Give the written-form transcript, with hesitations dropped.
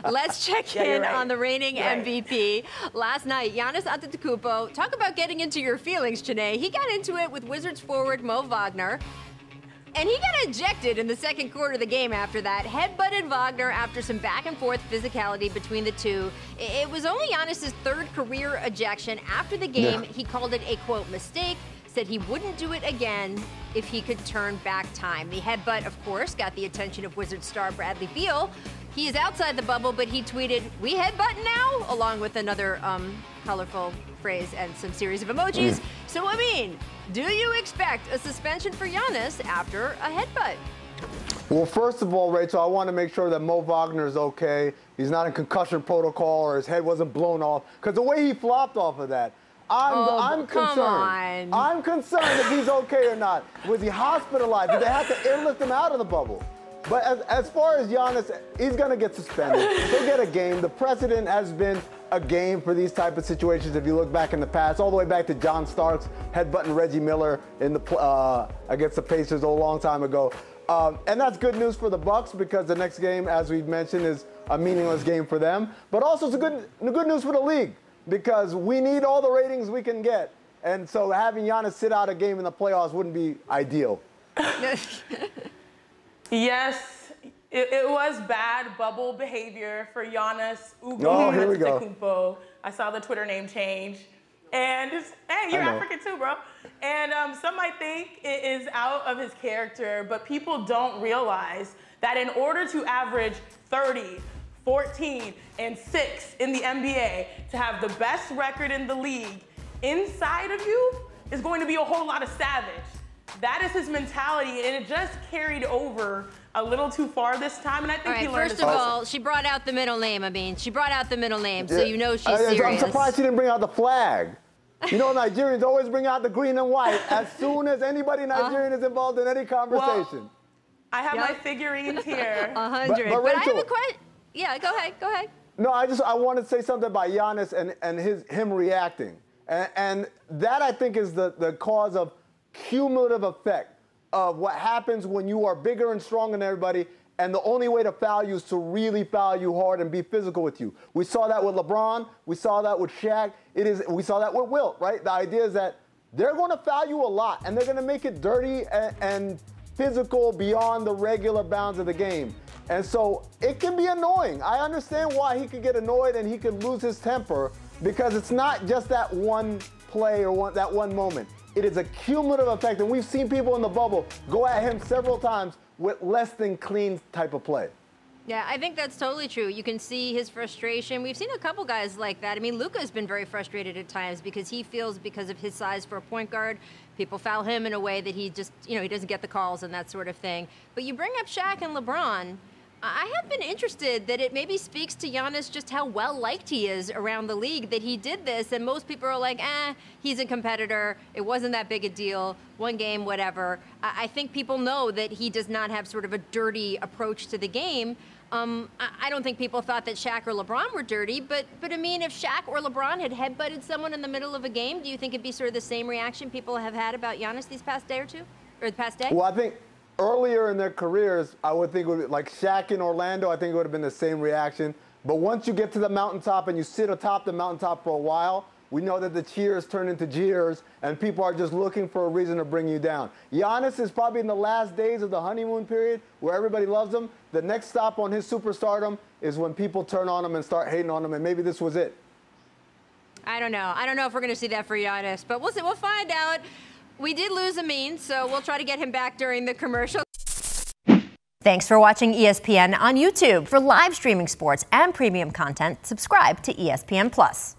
Let's check in on the reigning MVP. Last night, Giannis Antetokounmpo, talk about getting into your feelings, Chiney. He got into it with Wizards forward Mo Wagner. And he got ejected in the second quarter of the game after that. Headbutted Wagner after some back-and-forth physicality between the two. It was only Giannis' third career ejection. After the game, he called it a, quote, mistake, said he wouldn't do it again if he could turn back time. The headbutt, of course, got the attention of Wizards star Bradley Beal. He is outside the bubble, but he tweeted, "We headbutt now?" along with another colorful phrase and some series of emojis. So, Amin, do you expect a suspension for Giannis after a headbutt? Well, first of all, Rachel, I want to make sure that Mo Wagner is okay. He's not in concussion protocol or his head wasn't blown off. Because the way he flopped off of that, I'm concerned. I'm concerned if he's okay or not. Was he hospitalized? Did they have to airlift him out of the bubble? But as far as Giannis, he's going to get suspended. He'll get a game. The precedent has been a game for these type of situations. If you look back in the past, all the way back to John Starks headbutting Reggie Miller in the against the Pacers a long time ago. And that's good news for the Bucks because the next game, as we've mentioned, is a meaningless game for them. But also it's good news for the league because we need all the ratings we can get. And so having Giannis sit out a game in the playoffs wouldn't be ideal. Yes, it was bad bubble behavior for Giannis Antetokounmpo. I saw the Twitter name change. And, hey, you're African too, bro. And some might think it is out of his character, but people don't realize that in order to average 30, 14, and 6 in the NBA, to have the best record in the league, inside of you is going to be a whole lot of savage. That is his mentality, and it just carried over a little too far this time, and I think he learned. First of all, she brought out the middle name, Amin. She brought out the middle name, so you know she's serious. I'm surprised she didn't bring out the flag. You know, Nigerians always bring out the green and white as soon as anybody Nigerian is involved in any conversation. Well, I have my figurines here. 100. But I have a question. Yeah, go ahead. Go ahead. No, I want to say something about Giannis and him reacting. And that, I think, is the cause of cumulative effect of what happens when you are bigger and stronger than everybody, and the only way to foul you is to really foul you hard and be physical with you. We saw that with LeBron. We saw that with Shaq. We saw that with Wilt, right? The idea is that they're going to foul you a lot, and they're going to make it dirty and physical beyond the regular bounds of the game. And so it can be annoying. I understand why he could get annoyed and he could lose his temper because it's not just that one play or that one moment. It is a cumulative effect, and we've seen people in the bubble go at him several times with less than clean type of play. Yeah, I think that's totally true. You can see his frustration. We've seen a couple guys like that. I mean, Luka's been very frustrated at times because he feels because of his size for a point guard, people foul him in a way that he just, he doesn't get the calls and that sort of thing. But you bring up Shaq and LeBron. I have been interested that it maybe speaks to Giannis just how well-liked he is around the league that he did this, and most people are like, he's a competitor, it wasn't that big a deal, one game, whatever. I think people know that he does not have sort of a dirty approach to the game. I don't think people thought that Shaq or LeBron were dirty, but I mean, if Shaq or LeBron had headbutted someone in the middle of a game, do you think it'd be sort of the same reaction people have had about Giannis these past day or two, or the past day? Well, I think earlier in their careers, I would think, like Shaq in Orlando, I think it would have been the same reaction. But once you get to the mountaintop and you sit atop the mountaintop for a while, we know that the cheers turn into jeers, and people are just looking for a reason to bring you down. Giannis is probably in the last days of the honeymoon period where everybody loves him. The next stop on his superstardom is when people turn on him and start hating on him, and maybe this was it. I don't know. I don't know if we're going to see that for Giannis, but we'll see. We'll find out. We did lose Amin, so we'll try to get him back during the commercial. Thanks for watching ESPN on YouTube. For live streaming sports and premium content, subscribe to ESPN+.